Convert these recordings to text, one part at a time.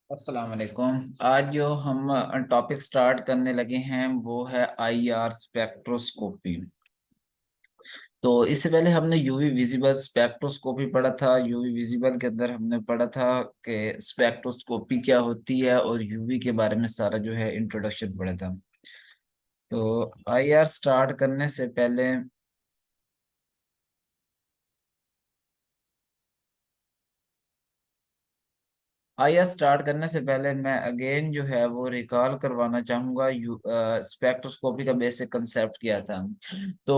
अस्सलाम वालेकुम। आज जो हम टॉपिक स्टार्ट करने लगे हैं वो है आईआर स्पेक्ट्रोस्कोपी। तो इससे पहले हमने यूवी विजिबल स्पेक्ट्रोस्कोपी पढ़ा था। यूवी विजिबल के अंदर हमने पढ़ा था कि स्पेक्ट्रोस्कोपी क्या होती है और यूवी के बारे में सारा जो है इंट्रोडक्शन पढ़ा था। तो आईआर स्टार्ट करने से पहले आइए स्टार्ट करने से पहले मैं अगेन जो है वो रिकॉल करवाना चाहूंगा स्पेक्ट्रोस्कोपी का बेसिक कंसेप्ट क्या था। तो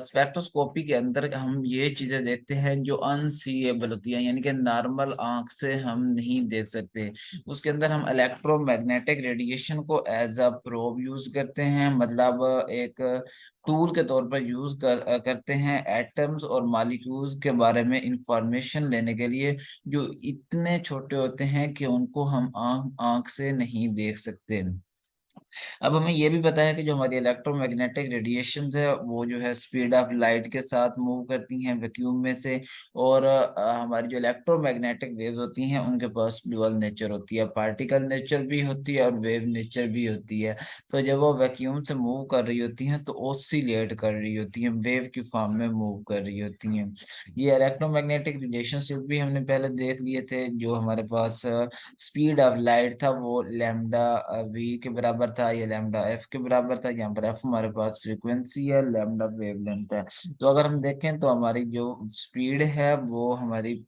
स्पेक्ट्रोस्कोपी के अंदर हम ये चीजें देखते हैं जो अनसीएबल होती है, यानी कि नॉर्मल आंख से हम नहीं देख सकते। उसके अंदर हम इलेक्ट्रोमैग्नेटिक रेडिएशन को एज अ प्रोब यूज करते हैं, मतलब एक टूल के तौर पर करते हैं एटम्स और मॉलिक्यूल्स के बारे में इंफॉर्मेशन लेने के लिए, जो इतने छोटे होते हैं कि उनको हम आंख आंख से नहीं देख सकते। अब हमें ये भी पता है कि जो हमारी इलेक्ट्रोमैग्नेटिक रेडिएशंस है वो जो है स्पीड ऑफ लाइट के साथ मूव करती हैं वैक्यूम में से। और हमारी जो इलेक्ट्रोमैग्नेटिक वेव्स होती हैं उनके पास डुअल नेचर होती है, पार्टिकल नेचर भी होती है और वेव नेचर भी होती है। तो जब वो वैक्यूम से मूव कर रही होती हैं तो ऑसिलेट कर रही होती हैं, वेव की फॉर्म में मूव कर रही होती हैं। ये इलेक्ट्रोमैग्नेटिक रिलेशनशिप भी हमने पहले देख लिए थे। जो हमारे पास स्पीड ऑफ लाइट था वो लैम्डा वी के बराबर था, या लैम्डा एफ के बराबर था। यहाँ पर एफ हमारे पास फ्रीक्वेंसी है, लैम्डा वेवलेंथ है। तो अगर हम देखें तो हमारी जो स्पीड है वो हमारी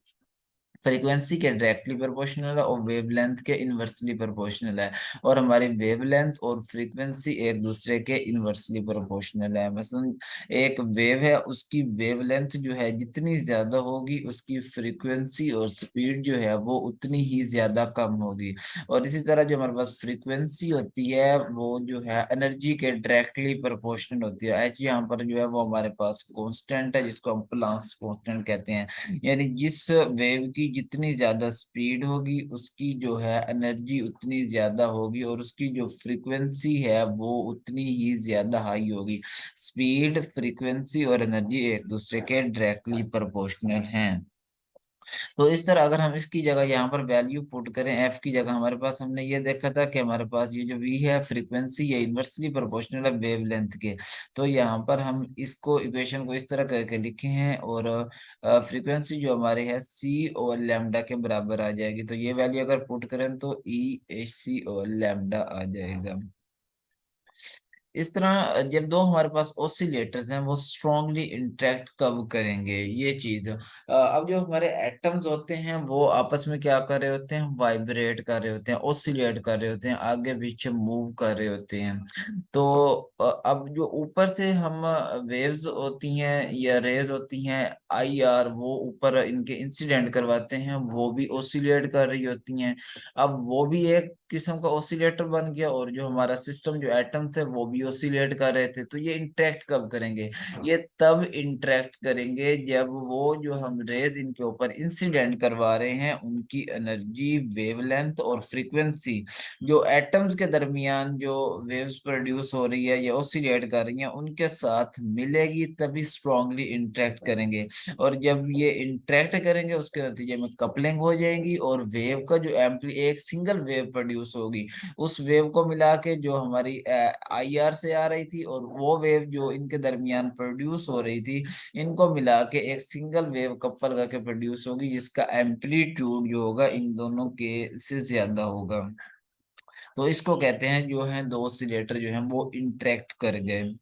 फ्रीक्वेंसी के डायरेक्टली प्रोपोर्शनल है और वेवलेंथ के इनवर्सली प्रोपोर्शनल है। और हमारी वेवलेंथ और फ्रीक्वेंसी एक दूसरे के इनवर्सली प्रोपोर्शनल है। मसलन एक वेव है, उसकी वेवलेंथ जो है जितनी ज्यादा होगी उसकी फ्रीक्वेंसी और स्पीड जो है वो उतनी ही ज्यादा कम होगी। और इसी तरह जो हमारे पास फ्रीक्वेंसी होती है वो जो है एनर्जी के डायरेक्टली प्रोपोर्शनल होती है। एच यहाँ पर जो है वो हमारे पास कांस्टेंट है, जिसको हम प्लांक्स कांस्टेंट कहते हैं। यानी जिस वेव की जितनी ज्यादा स्पीड होगी उसकी जो है एनर्जी उतनी ज्यादा होगी और उसकी जो फ्रीक्वेंसी है वो उतनी ही ज्यादा हाई होगी। स्पीड, फ्रीक्वेंसी और एनर्जी एक दूसरे के डायरेक्टली प्रोपोर्शनल हैं। तो इस तरह अगर हम इसकी जगह यहाँ पर वैल्यू पुट करें, एफ की जगह हमारे पास हमने ये देखा था कि हमारे पास ये जो वी है फ्रीक्वेंसी ये इन्वर्सली प्रोपोर्शनल है वेवलेंथ के। तो यहाँ पर हम इसको इक्वेशन को इस तरह करके लिखे हैं और फ्रीक्वेंसी जो हमारे है सी और लैम्डा के बराबर आ जाएगी। तो ये वैल्यू अगर पुट करें तो ई एच सी और लैम्डा आ जाएगा। इस तरह जब दो हमारे पास ऑसिलेटर्स हैं वो स्ट्रांगली इंटरेक्ट कब करेंगे, ये चीज। अब जो हमारे एटम्स होते हैं वो आपस में क्या कर रहे होते हैं, वाइब्रेट कर रहे होते हैं, ऑसिलेट कर रहे होते हैं, आगे पीछे मूव कर रहे होते हैं। तो अब जो ऊपर से हम वेव्स होती हैं या रेज होती हैं आई आर, वो ऊपर इनके इंसिडेंट करवाते हैं, वो भी ऑसिलेट कर रही होती हैं। अब वो भी एक किस्म का ऑसिलेटर बन गया और जो हमारा सिस्टम जो एटम थे वो भी ऑसिलेट कर रहे थे। तो ये इंटरेक्ट कब करेंगे, ये तब इंटरेक्ट करेंगे जब वो जो हम रेज इनके ऊपर इंसिडेंट करवा रहे हैं उनकी एनर्जी, वेवलेंथ और फ्रीक्वेंसी जो एटम्स के दरमियान जो वेव्स प्रोड्यूस हो रही है या ऑसिलेट कर रही है उनके साथ मिलेगी, तभी स्ट्रांगली इंटरेक्ट करेंगे। और जब ये इंटरेक्ट करेंगे उसके नतीजे में कपलिंग हो जाएगी और वेव का जो एम्पली एक सिंगल वेव प्रोड्यूस होगी, उस वेव को मिला के जो हमारी आई आर से आ रही थी और वो वेव जो इनके दरमियान प्रोड्यूस हो रही थी, इनको मिला के एक सिंगल वेव कपल करके प्रोड्यूस होगी, जिसका एम्पलीट्यूड जो होगा इन दोनों के से ज्यादा होगा। तो इसको कहते हैं जो है दो ऑसिलेटर जो है वो इंटरेक्ट कर गए।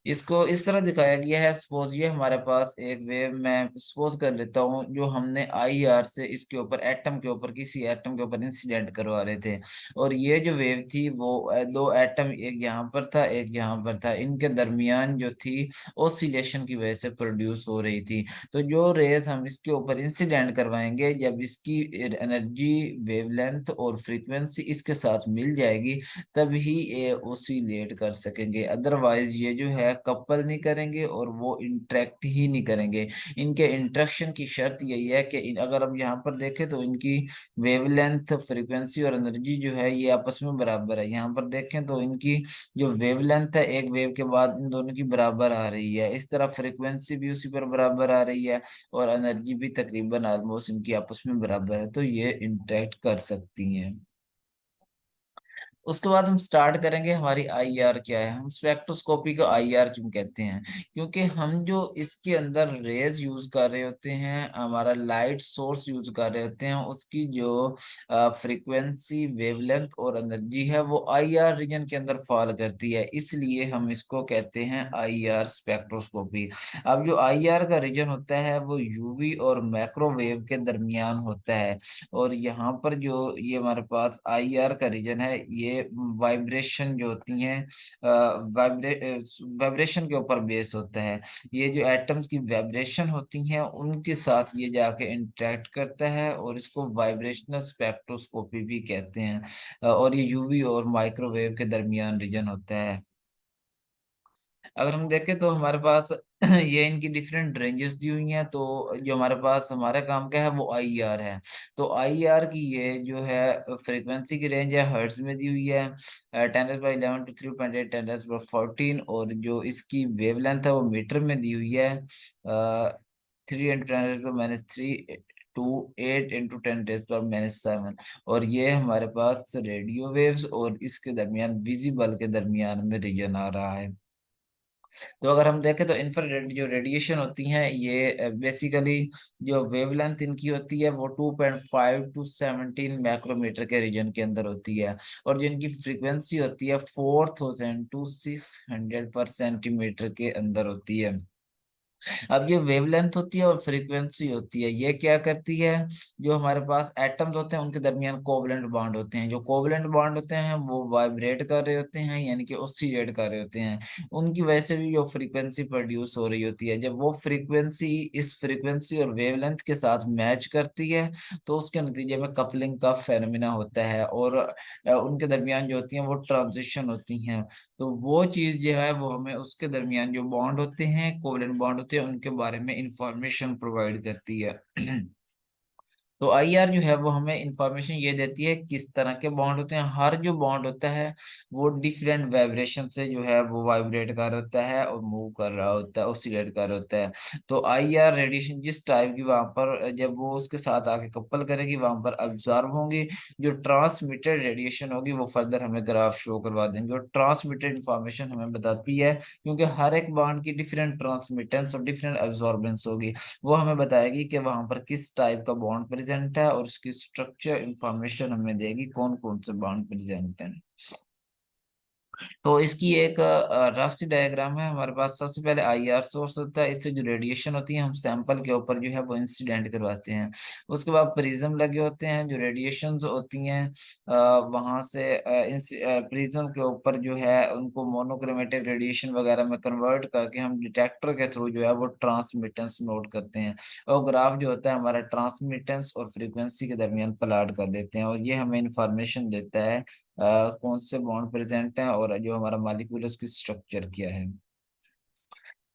इसको इस तरह दिखाया गया है। सपोज ये हमारे पास एक वेव, मैं सपोज कर लेता हूँ, जो हमने आई आर से इसके ऊपर एटम के ऊपर किसी एटम के ऊपर इंसिडेंट करवा रहे थे। और ये जो वेव थी वो दो एटम, एक यहाँ पर था एक यहाँ पर था, इनके दरमियान जो थी ओसिलेशन की वजह से प्रोड्यूस हो रही थी। तो जो रेज हम इसके ऊपर इंसिडेंट करवाएंगे, जब इसकी एनर्जी, वेवलेंथ और फ्रीक्वेंसी इसके साथ मिल जाएगी तभी ये ओसिलेट कर सकेंगे। अदरवाइज ये जो है है कपल नहीं करेंगे और वो इंटरेक्ट ही नहीं करेंगे। इनके इंटरेक्शन की शर्त यही है कि अगर हम यहाँ पर देखें तो इनकी वेवलेंथ, फ्रीक्वेंसी और एनर्जी जो है ये आपस में बराबर है। यहाँ पर देखें तो इनकी जो वेवलेंथ है एक वेव के बाद इन दोनों की बराबर आ रही है, इस तरह फ्रीक्वेंसी भी उसी पर बराबर आ रही है और एनर्जी भी तकरीबन ऑलमोस्ट इनकी आपस में बराबर है, तो ये इंटरेक्ट कर सकती हैं। उसके बाद हम स्टार्ट करेंगे हमारी आईआर क्या है। हम स्पेक्ट्रोस्कोपी को आईआर क्यों कहते हैं, क्योंकि हम जो इसके अंदर रेज यूज कर रहे होते हैं, हमारा लाइट सोर्स यूज कर रहे होते हैं, उसकी जो फ्रीक्वेंसी, वेवलेंथ और एनर्जी है वो आईआर रीजन के अंदर फॉल करती है, इसलिए हम इसको कहते हैं आईआर स्पेक्ट्रोस्कोपी। अब जो आईआर का रीजन होता है वो यूवी और माइक्रोवेव के दरमियान होता है, और यहाँ पर जो ये हमारे पास आईआर का रीजन है ये वाइब्रेशन जो होती हैं, वाइब्रेशन के ऊपर बेस होता है। ये जो एटम्स की वाइब्रेशन होती हैं उनके साथ ये जाके इंटरेक्ट करता है और इसको वाइब्रेशनल स्पेक्ट्रोस्कोपी भी कहते हैं। और ये यूवी और माइक्रोवेव के दरमियान रीजन होता है। अगर हम देखें तो हमारे पास ये इनकी डिफरेंट रेंजेस दी हुई हैं, तो जो हमारे पास हमारे काम का है वो आईआर है। तो आईआर की ये जो है फ्रीक्वेंसी की रेंज है हर्ट्ज में दी हुई है, 10^11 to 3.8 10^14, और जो इसकी वेवलेंथ है वो मीटर में दी हुई है, 3 × 10⁻³ टू 8 × 10⁻⁷, और ये हमारे पास रेडियो वेव्स और इसके दरमियान विजिबल के दरमियान में रीजन आ रहा है। तो अगर हम देखें तो इंफ्रारेड जो रेडिएशन होती हैं ये बेसिकली जो वेवलेंथ इनकी होती है वो 2.5 to 17 माइक्रोमीटर के रीजन के अंदर होती है, और जो इनकी फ्रीक्वेंसी होती है 4000 to 600 पर सेंटीमीटर के अंदर होती है। अब ये वेवलेंथ होती है और फ्रीक्वेंसी होती है, ये क्या करती है, जो हमारे पास एटम्स होते हैं उनके दरमियान कोवलेंट बॉन्ड होते हैं, जो कोवलेंट बॉन्ड होते हैं वो वाइब्रेट कर रहे होते हैं, यानी कि ऑसिलेट कर रहे होते हैं, उनकी वजह से भी जो फ्रीक्वेंसी प्रोड्यूस हो रही होती है, जब वो फ्रीक्वेंसी इस फ्रीक्वेंसी और वेवलेंथ के साथ मैच करती है तो उसके नतीजे में कपलिंग का फेनोमेना होता है, और उनके दरमियान जो होती हैं वो ट्रांजिशन होती हैं। तो वो चीज जो है वो हमें उसके दरमियान जो बॉन्ड होते हैं, कोवलेंट बॉन्ड होते हैं, उनके बारे में इंफॉर्मेशन प्रोवाइड करती है। तो आईआर जो है वो हमें इंफॉर्मेशन ये देती है किस तरह के बॉन्ड होते हैं। हर जो बॉन्ड होता है वो डिफरेंट वाइब्रेशन से जो है वो वाइब्रेट कर रहा होता है और मूव कर रहा होता है, ऑसिलेट कर रहा होता है। तो आईआर रेडिएशन जिस टाइप की वहां पर जब वो उसके साथ आके कपल करेगी वहां पर अब्जॉर्ब होंगी, जो ट्रांसमिटेड रेडिएशन होगी वो फर्दर हमें ग्राफ शो करवा देंगे, और ट्रांसमिटेड इंफॉर्मेशन हमें बताती है, क्योंकि हर एक बॉन्ड की डिफरेंट ट्रांसमिटेंस और डिफरेंट एब्जॉर्बेंस होगी, वो हमें बताएगी कि वहां पर किस टाइप का बॉन्ड प्रेजेंट है, और उसकी स्ट्रक्चर इंफॉर्मेशन हमें देगी कौन कौन से बॉन्ड प्रेजेंट है। तो इसकी एक रफ सी डायग्राम है हमारे पास। सबसे पहले आईआर सोर्स होता है, इससे जो रेडिएशन होती है हम सैंपल के ऊपर जो है वो इंसिडेंट करवाते हैं। उसके बाद प्रिज्म लगे होते हैं, जो रेडिएशंस होती हैं वहां से प्रिज्म के ऊपर जो है उनको मोनोक्रोमेटिक रेडिएशन वगैरह में कन्वर्ट करके हम डिटेक्टर के थ्रू जो है वो ट्रांसमिटेंस नोट करते हैं, और ग्राफ जो होता है हमारा ट्रांसमिटेंस और फ्रीक्वेंसी के दरमियान प्लॉट कर देते हैं, और ये हमें इंफॉर्मेशन देता है कौन से बॉन्ड प्रेजेंट हैं और जो हमारा मॉलिक्यूल है उसकी स्ट्रक्चर क्या है।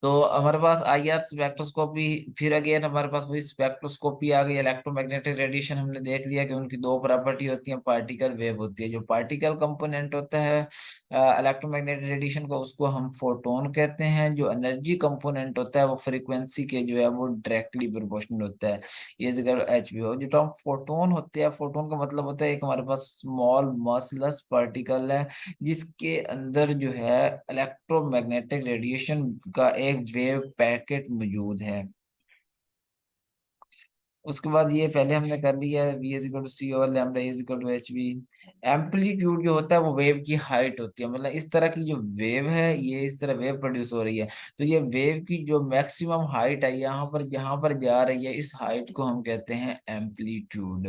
तो हमारे पास आईआर स्पेक्ट्रोस्कोपी, फिर अगेन हमारे पास वही स्पेक्ट्रोस्कोपी आ गई। इलेक्ट्रोमैग्नेटिक रेडिएशन हमने देख लिया कि उनकी दो प्रॉपर्टी होती है, पार्टिकल, वेव होती है। जो पार्टिकल कंपोनेंट होता है इलेक्ट्रोमैग्नेटिक रेडिएशन का उसको हम फोटोन कहते हैं, जो एनर्जी कंपोनेंट होता है वो फ्रीक्वेंसी के जो है वो डायरेक्टली प्रोपोर्शनल होता है, ये जगह एच वी हो। जो टर्म फोटोन होते हैं, फोटोन का मतलब होता है एक हमारे पास स्मॉल मासलेस पार्टिकल है जिसके अंदर जो है इलेक्ट्रोमैग्नेटिक रेडिएशन का एक वेव पैकेट मौजूद है। उसके बाद ये पहले हमने कर लिया है v is equal to c और lambda is equal to h v. Amplitude जो होता है वो वेव की हाइट होती है, मतलब इस तरह की जो वेव है ये इस तरह वेव प्रोड्यूस हो रही है, तो ये वेव की जो मैक्सिमम हाइट है यहाँ पर जहां पर जा रही है इस हाइट को हम कहते हैं एम्पलीट्यूड।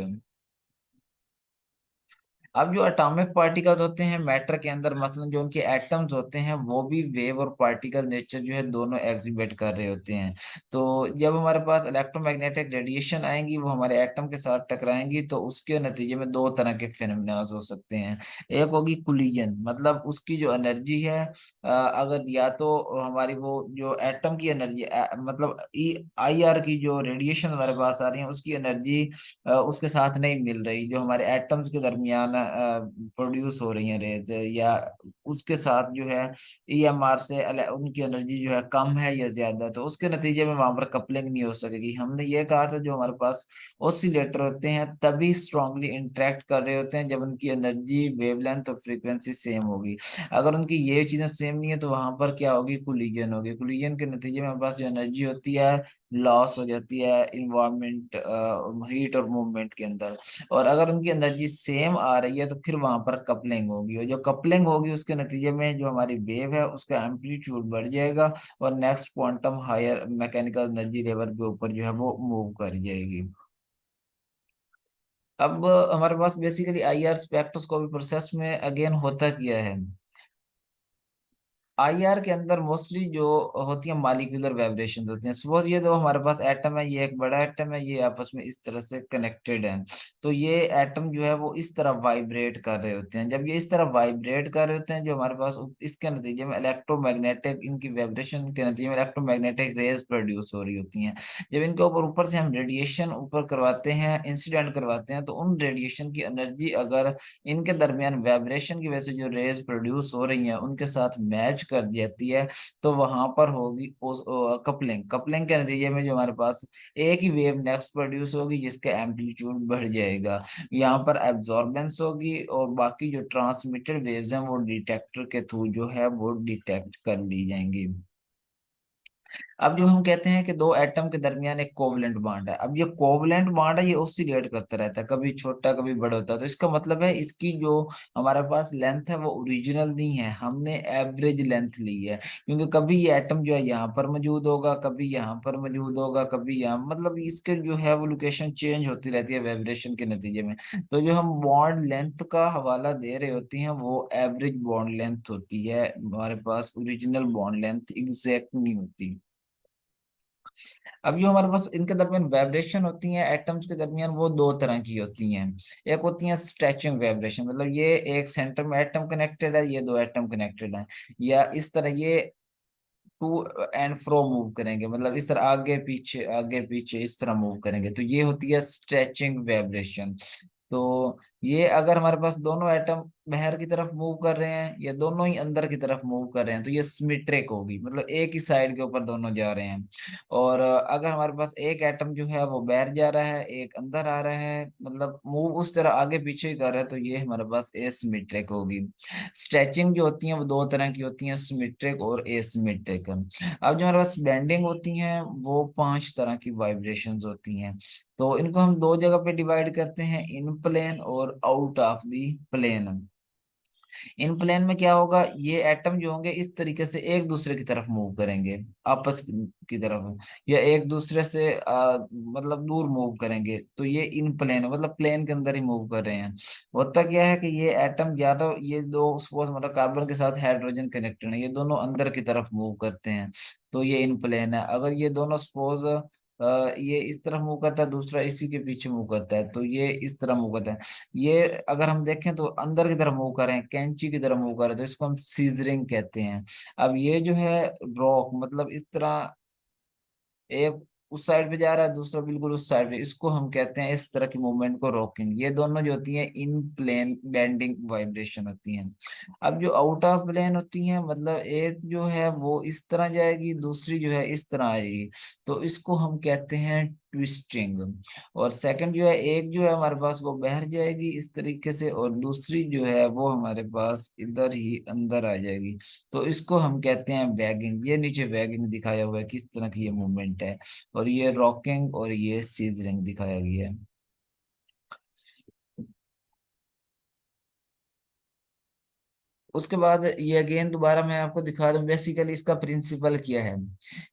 अब जो एटॉमिक पार्टिकल्स होते हैं मैटर के अंदर, मसलन जो उनके एटम्स होते हैं, वो भी वेव और पार्टिकल नेचर जो है दोनों एग्जिबिट कर रहे होते हैं। तो जब हमारे पास इलेक्ट्रोमैग्नेटिक रेडिएशन आएंगी, वो हमारे एटम के साथ टकराएंगी, तो उसके नतीजे में दो तरह के फिनोमेना हो सकते हैं। एक होगी कुलिजन, मतलब उसकी जो एनर्जी है, अगर या तो हमारी वो जो एटम की एनर्जी, मतलब आई आर की जो रेडिएशन हमारे पास आ रही है, उसकी एनर्जी उसके साथ नहीं मिल रही जो हमारे एटम्स के दरमियान प्रोड्यूस हो रही है रेज, या उसके साथ जो है ईएमआर से उनकी एनर्जी जो है कम है या ज्यादा, तो उसके नतीजे में वहां पर कपलिंग नहीं हो सकेगी। हमने ये कहा था जो हमारे पास ऑसिलेटर होते हैं तभी स्ट्रांगली इंटरेक्ट कर रहे होते हैं जब उनकी एनर्जी, वेवलेंथ और फ्रीक्वेंसी सेम होगी। अगर उनकी ये चीजें सेम नहीं है तो वहां पर क्या होगी, कोलिजन होगी। कोलिजन के नतीजे में हमारे पास जो एनर्जी होती है लॉस हो जाती है इन्वायरमेंट, हीट और मूवमेंट के अंदर। और अगर उनकी एनर्जी सेम आ रही है तो फिर वहां पर कपलिंग होगी, और जो कपलिंग होगी उसके नतीजे में जो हमारी वेव है उसका एम्पलीट्यूड बढ़ जाएगा, और next quantum higher mechanical energy level के ऊपर जो है वो मूव कर जाएगी। अब हमारे पास बेसिकली आईआर स्पेक्ट्रोस्कोपी प्रोसेस में अगेन होता क्या है, आईआर के अंदर मोस्टली जो होती है मालिक्यूलर वाइब्रेशन होती हैं। सपोज ये दो हमारे पास एटम है, ये एक बड़ा एटम है, ये आपस में इस तरह से कनेक्टेड है। तो ये एटम जो है वो इस तरह वाइब्रेट कर रहे होते हैं। जब ये इस तरह वाइब्रेट कर रहे होते हैं, जो हमारे पास इसके नतीजे में इलेक्ट्रोमैग्नेटिक, इनकी वाइब्रेशन के नतीजे में इलेक्ट्रोमैग्नेटिक रेज प्रोड्यूस हो रही होती हैं। जब इनके ऊपर ऊपर से हम रेडिएशन ऊपर करवाते हैं, इंसिडेंट करवाते हैं, तो उन रेडिएशन की एनर्जी अगर इनके दरमियान वाइब्रेशन की वजह से जो रेज प्रोड्यूस हो रही हैं उनके साथ मैच कर जाती है, तो वहां पर होगी कपलिंग। कपलिंग के नतीजे में जो हमारे पास एक ही वेव नेक्स्ट प्रोड्यूस होगी जिसका एम्पलीट्यूड बढ़ जाएगा। यहाँ पर एब्जॉर्बेंस होगी, और बाकी जो ट्रांसमिटेड वेव्स हैं वो डिटेक्टर के थ्रू जो है वो डिटेक्ट कर ली जाएंगी। अब जो हम कहते हैं कि दो एटम के दरमियान एक कोवलेंट बॉन्ड है, अब ये कोवलेंट बॉन्ड है ये ऑसिलेट करता रहता है, कभी छोटा कभी बड़ा होता है। तो इसका मतलब है इसकी जो हमारे पास लेंथ है वो ओरिजिनल नहीं है, हमने एवरेज लेंथ ली है। क्योंकि कभी ये एटम जो है यहाँ पर मौजूद होगा, कभी यहाँ पर मौजूद होगा, कभी यहाँ, मतलब इसके जो है वो लोकेशन चेंज होती रहती है वाइब्रेशन के नतीजे में। तो जो हम बॉन्ड लेंथ का हवाला दे रहे होती हैं वो एवरेज बॉन्ड लेंथ होती है, हमारे पास ओरिजिनल बॉन्ड लेंथ एग्जैक्ट नहीं होती। अब जो हमारे पास इनके दरमियान वाइब्रेशन होती हैं एटम्स के दरमियान, वो दो तरह की होती हैं। एक होती है स्ट्रेचिंग वाइब्रेशन, मतलब ये एक सेंटर में एटम कनेक्टेड है, ये दो एटम कनेक्टेड हैं, या इस तरह ये टू एंड फ्रो मूव करेंगे, मतलब इस तरह आगे पीछे इस तरह मूव करेंगे, तो ये होती है स्ट्रेचिंग वाइब्रेशन। तो ये अगर हमारे पास दोनों एटम बाहर की तरफ मूव कर रहे हैं या दोनों ही अंदर की तरफ मूव कर रहे हैं तो ये सिमेट्रिक होगी, मतलब एक ही साइड के ऊपर दोनों जा रहे हैं। और अगर हमारे पास एक एटम जो है वो बाहर जा रहा है, एक अंदर आ रहा है, मतलब मूव उस तरह आगे पीछे ही कर रहा है, तो ये हमारे पास एसिमेट्रिक होगी। स्ट्रेचिंग जो होती है वो दो तरह की होती है, सिमेट्रिक और एसिमेट्रिक। अब जो हमारे पास बेंडिंग होती है वो पांच तरह की वाइब्रेशंस होती हैं। तो इनको हम दो जगह पे डिवाइड करते हैं, इन प्लेन और out of the plane. In plane में क्या होगा, ये एटम जो होंगे इस तरीके से एक दूसरे की तरफ मूव करेंगे, आपस की तरफ, या एक दूसरे से मतलब दूर मूव करेंगे, तो ये इन प्लेन है, मतलब प्लेन के अंदर ही मूव कर रहे हैं। होता क्या है कि ये एटम या तो ये दो सपोज मतलब कार्बन के साथ हाइड्रोजन कनेक्टेड है, ये दोनों अंदर की तरफ मूव करते हैं, तो ये इन प्लेन है। अगर ये दोनों सपोज ये इस तरफ मूव करता है, दूसरा इसी के पीछे मूव करता है, तो ये इस तरह मूव करता है। ये अगर हम देखें तो अंदर की तरफ मूव कर रहे हैं, कैंची की तरफ मूव कर रहे हैं, तो इसको हम सीजरिंग कहते हैं। अब ये जो है रॉक, मतलब इस तरह एक उस साइड पे जा रहा है, दूसरा बिल्कुल उस साइड पे, इसको हम कहते हैं इस तरह की मूवमेंट को रॉकिंग। ये दोनों जो होती हैं इन प्लेन बेंडिंग वाइब्रेशन होती हैं। अब जो आउट ऑफ प्लेन होती हैं, मतलब एक जो है वो इस तरह जाएगी, दूसरी जो है इस तरह आएगी, तो इसको हम कहते हैं ट्विस्टिंग। और सेकंड जो है, एक जो है हमारे पास वो बाहर जाएगी इस तरीके से, और दूसरी जो है वो हमारे पास इधर ही अंदर आ जाएगी, तो इसको हम कहते हैं वैगिंग। ये नीचे वैगिंग दिखाया हुआ है किस तरह की ये मूवमेंट है, और ये रॉकिंग और ये सीजरिंग दिखाया गया है। उसके बाद ये अगेन दोबारा मैं आपको दिखा दूं, बेसिकली इसका प्रिंसिपल क्या है।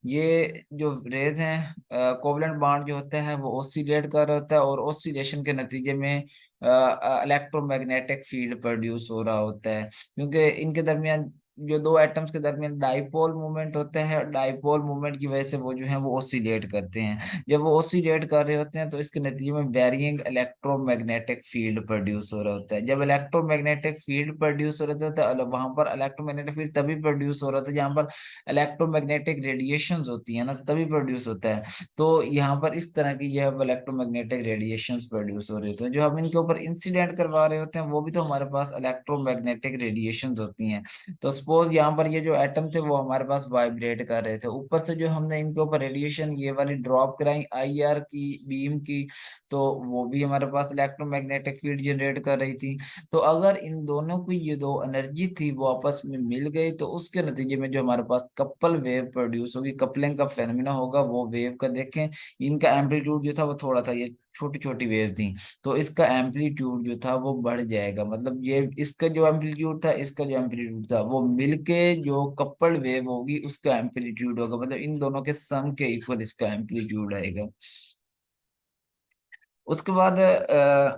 ये जो रेज हैं, कोवलेंट बॉन्ड जो होता है वो ऑसिलेट कर रहा होता है, और ऑसिलेशन के नतीजे में इलेक्ट्रोमैग्नेटिक फील्ड प्रोड्यूस हो रहा होता है, क्योंकि इनके दरमियान जो दो एटम्स के दरमियान डाइपोल मूवमेंट होता है, डाइपोल मूवमेंट की वजह से वो जो है वो ऑसिलेट करते हैं। जब वो ऑसिलेट कर रहे होते हैं तो इसके नतीजे में वेरिएंग इलेक्ट्रोमैग्नेटिक फील्ड प्रोड्यूस हो रहा होता है। जब इलेक्ट्रोमैग्नेटिक फील्ड प्रोड्यूस हो रहा था तो वहां पर इलेक्ट्रोमैग्नेटिक फील्ड तभी प्रोड्यूस हो रहा था जहां पर इलेक्ट्रोमैग्नेटिक रेडिएशंस होती है ना, तभी प्रोड्यूस होता है। तो यहाँ पर इस तरह की जो है इलेक्ट्रोमैग्नेटिक रेडिएशंस प्रोड्यूस हो रहे होते हैं। जो हम इनके ऊपर इंसिडेंट करवा रहे होते हैं वो भी तो हमारे पास इलेक्ट्रोमैग्नेटिक रेडिएशंस होती हैं। तो सपोज यहाँ पर ये जो एटम थे वो हमारे पास वाइब्रेट कर रहे थे, ऊपर से जो हमने इनके ऊपर रेडिएशन ये वाली ड्रॉप कराई आईआर की बीम की, तो वो भी हमारे पास इलेक्ट्रोमैग्नेटिक फील्ड जनरेट कर रही थी। तो अगर इन दोनों की ये दो एनर्जी थी वो आपस में मिल गई तो उसके नतीजे में जो हमारे पास कपल वेव प्रोड्यूस होगी, कपलिंग का फेनोमेना होगा वो वेव का। देखें इनका एम्पलीट्यूड जो था वो थोड़ा था, ये छोटी छोटी वेव थी, तो इसका एम्पलीट्यूड जो था वो बढ़ जाएगा। मतलब ये इसका जो एम्पलीट्यूड था इसका जो एम्पलीट्यूड था वो मिलके जो कपल्ड वेव होगी उसका एम्पलीट्यूड होगा, मतलब इन दोनों के सम के इक्वल इसका एम्पलीट्यूड आएगा। उसके बाद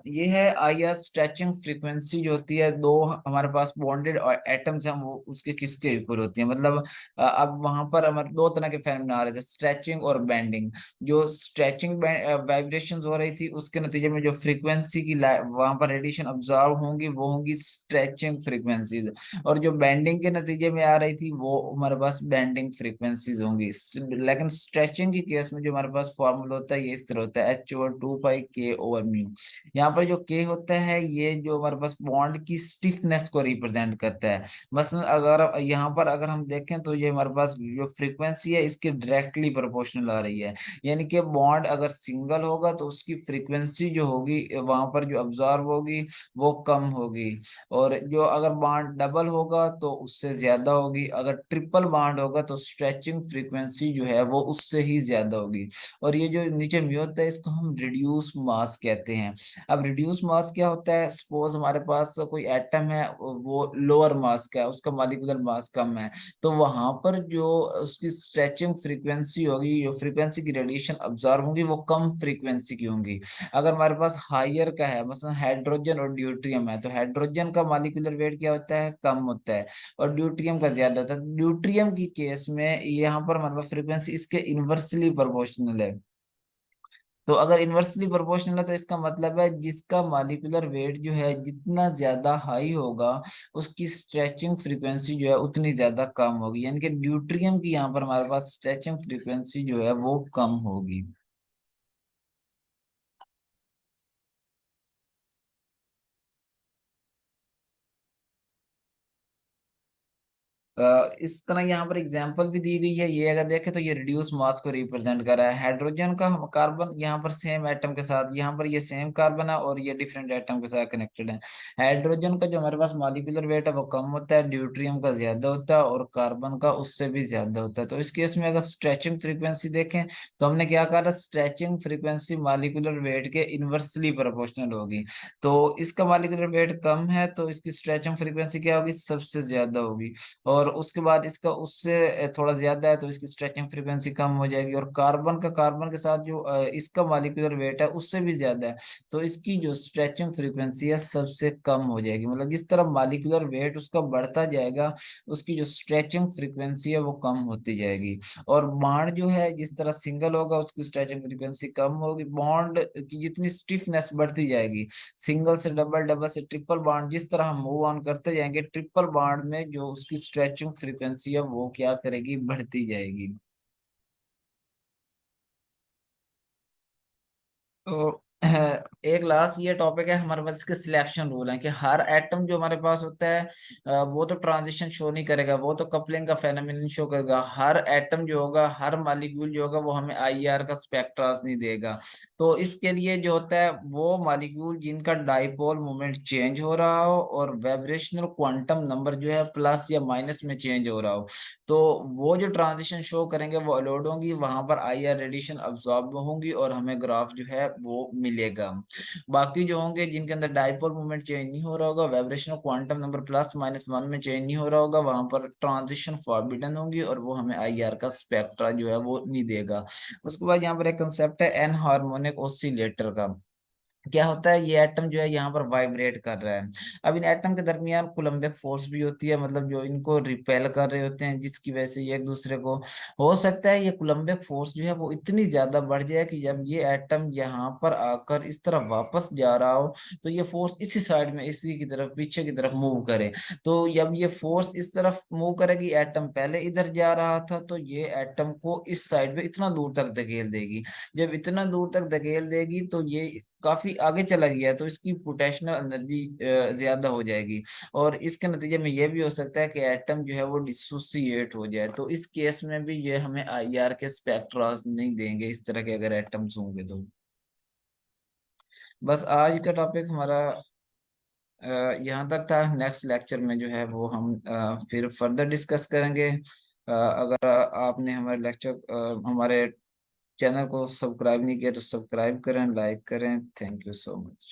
ये है आई आर स्ट्रेचिंग फ्रीक्वेंसी जो होती है, दो हमारे पास बॉन्डेड और एटम्स हैं वो उसके किसके ऊपर होती है। मतलब अब वहां पर हमारे दो तरह के फेनोमेना आ रहे थे, स्ट्रेचिंग और बेंडिंग। जो स्ट्रेचिंग वाइब्रेशन हो रही थी उसके नतीजे में जो फ्रीक्वेंसी की वहां पर रेडिएशन ऑब्जर्व होंगी वो होंगी स्ट्रेचिंग फ्रीक्वेंसीज, और जो बेंडिंग के नतीजे में आ रही थी वो हमारे पास बेंडिंग फ्रीक्वेंसीज होंगी। लेकिन स्ट्रेचिंग के केस में जो हमारे पास फॉर्मूला होता है ये इस तरह होता है, H/2 पाई के ओवर म्यू। यहाँ पर जो के होता है ये जो हमारे पास बॉन्ड की स्टिफनेस को रिप्रेजेंट करता है। मसलन अगर यहाँ पर अगर हम देखें तो ये हमारे पास जो फ्रीक्वेंसी है इसके डायरेक्टली प्रोपोर्शनल आ रही है। यानी कि बॉन्ड अगर सिंगल होगा तो उसकी फ्रीक्वेंसी जो होगी वहां पर जो ऑब्जर्व होगी वो कम होगी, और जो अगर बॉन्ड डबल होगा तो उससे ज्यादा होगी, अगर ट्रिपल बॉन्ड होगा तो स्ट्रेचिंग फ्रीक्वेंसी जो है वो उससे ही ज्यादा होगी। और ये जो नीचे म्यू होता है इसको हम रिड्यूस मास कहते हैं। अब रिड्यूस मास क्या होता है, सपोज हमारे पास कोई एटम है वो लोअर मास का है, उसका मॉलिक्यूलर मास कम है, तो वहां पर जो उसकी स्ट्रेचिंग फ्रीक्वेंसी होगी, जो फ्रीक्वेंसी की रेडिएशन ऑब्जर्व होगी वो कम फ्रीक्वेंसी की होंगी। अगर हमारे पास हायर का है, मसलन हाइड्रोजन और ड्यूट्रियम है, तो हाइड्रोजन का मॉलिक्यूलर वेट क्या होता है, कम होता है, और ड्यूट्रियम का ज्यादा होता है। ड्यूट्रियम की केस में यहाँ पर हमारे पास फ्रीक्वेंसी इसके इनवर्सली प्रोपोर्शनल है। तो अगर इनवर्सली प्रोपोर्शनल है तो इसका मतलब है जिसका मॉलिक्यूलर वेट जो है जितना ज्यादा हाई होगा उसकी स्ट्रेचिंग फ्रीक्वेंसी जो है उतनी ज्यादा कम होगी, यानी कि ड्यूट्रियम की यहाँ पर हमारे पास स्ट्रेचिंग फ्रीक्वेंसी जो है वो कम होगी। इस तरह यहाँ पर एग्जांपल भी दी गई है, ये अगर देखें तो ये रिड्यूस मास को रिप्रेजेंट कर रहा है। हाइड्रोजन का कार्बन यहाँ पर सेम एटम के साथ, यहाँ पर ये सेम कार्बन है और ये डिफरेंट एटम के साथ कनेक्टेड है। हाइड्रोजन का जो हमारे पास मॉलिक्यूलर वेट है वो कम होता है, ड्यूट्रियम का ज्यादा होता है, और कार्बन का उससे भी ज्यादा होता है। तो इस केस में अगर स्ट्रेचिंग फ्रीक्वेंसी देखें तो हमने क्या कहा, स्ट्रेचिंग फ्रीक्वेंसी मॉलिक्यूलर वेट के इनवर्सली प्रोपोर्शनल होगी। तो इसका मॉलिक्यूलर वेट कम है तो इसकी स्ट्रेचिंग फ्रीक्वेंसी क्या होगी, सबसे ज्यादा होगी। और उसके बाद इसका उससे थोड़ा ज्यादा है तो इसकी स्ट्रेचिंग फ्रीक्वेंसी कम हो जाएगी। और कार्बन का कार्बन के साथ जो इसका मॉलिक्यूलर वेट है उससे भी ज्यादा है तो इसकी जो स्ट्रेचिंग फ्रीक्वेंसी है सबसे कम हो जाएगी। मतलब जिस तरह मॉलिक्यूलर वेट उसका बढ़ता जाएगा उसकी जो स्ट्रेचिंग फ्रीक्वेंसी है वो कम होती जाएगी। और बॉन्ड जो है जिस तरह सिंगल होगा उसकी स्ट्रेचिंग फ्रीक्वेंसी कम होगी, बॉन्ड की जितनी स्टिफनेस बढ़ती जाएगी, सिंगल से डबल, डबल से ट्रिपल बॉन्ड, जिस तरह हम मूव ऑन करते जाएंगे ट्रिपल बॉन्ड में जो उसकी स्ट्रेचिंग फ्रीक्वेंसी है वो क्या करेगी, बढ़ती जाएगी। तो एक लास्ट ये टॉपिक है हमारे पास, इसके सिलेक्शन रूल है कि हर एटम जो हमारे पास होता है वो तो ट्रांजिशन शो नहीं करेगा, वो तो कपलिंग का फेनोमेनन शो करेगा। हर एटम जो होगा, हर मॉलिक्यूल जो होगा वो हमें आईआर का स्पेक्ट्रास नहीं देगा। तो इसके लिए जो होता है वो मॉलिक्यूल जिनका डाइपोल मोमेंट चेंज हो रहा हो और वाइब्रेशनल क्वांटम नंबर जो है प्लस या माइनस में चेंज हो रहा हो, तो वो जो ट्रांजिशन शो करेंगे वो अलोड होंगी, वहां पर आईआर रेडिएशन अब्सॉर्ब होंगी और हमें ग्राफ जो है वो मिलेगा। बाकी जो होंगे जिनके अंदर डाइपोल मोमेंट चेंज नहीं हो रहा होगा, वाइब्रेशनल क्वांटम नंबर +-1 में चेंज नहीं हो रहा होगा, वहां पर ट्रांजिशन फॉरबिडन होगी और वो हमें आईआर का स्पेक्ट्रा जो है वो नहीं देगा। उसके बाद यहाँ पर एक कंसेप्ट है एन हार्मोनिक ऑसिलेटर का। क्या होता है, ये एटम जो है यहाँ पर वाइब्रेट कर रहा है। अब इन एटम के दरमियान कूलम्बिक फोर्स भी होती है, मतलब जो इनको रिपेल कर रहे होते हैं, जिसकी वजह से ये एक दूसरे को, हो सकता है ये कूलम्बिक फोर्स जो है वो इतनी ज्यादा बढ़ जाए कि जब ये एटम यहाँ पर आकर इस तरफ वापस जा रहा हो तो ये फोर्स इसी साइड में, इसी की तरफ, पीछे की तरफ मूव करे। तो जब ये फोर्स इस तरफ मूव करेगी, एटम पहले इधर जा रहा था तो ये एटम को इस साइड में इतना दूर तक धकेल देगी। जब इतना दूर तक धकेल देगी तो ये काफी आगे चला गया है, तो इसकी पोटेंशियल एनर्जी ज्यादा हो जाएगी और इसके नतीजे में ये भी हो सकता है कि एटम जो है वो डिसोसिएट हो जाए। तो इस केस में भी ये हमें आईआर के स्पेक्ट्रास नहीं देंगे, इस तरह के अगर एटम्स होंगे तो। बस आज का टॉपिक हमारा यहाँ तक था। नेक्स्ट लेक्चर में जो है वो हम फिर फर्दर डिस्कस करेंगे। अगर आपने हमारे हमारे चैनल को सब्सक्राइब नहीं किया तो सब्सक्राइब करें, लाइक करें। Thank you so much.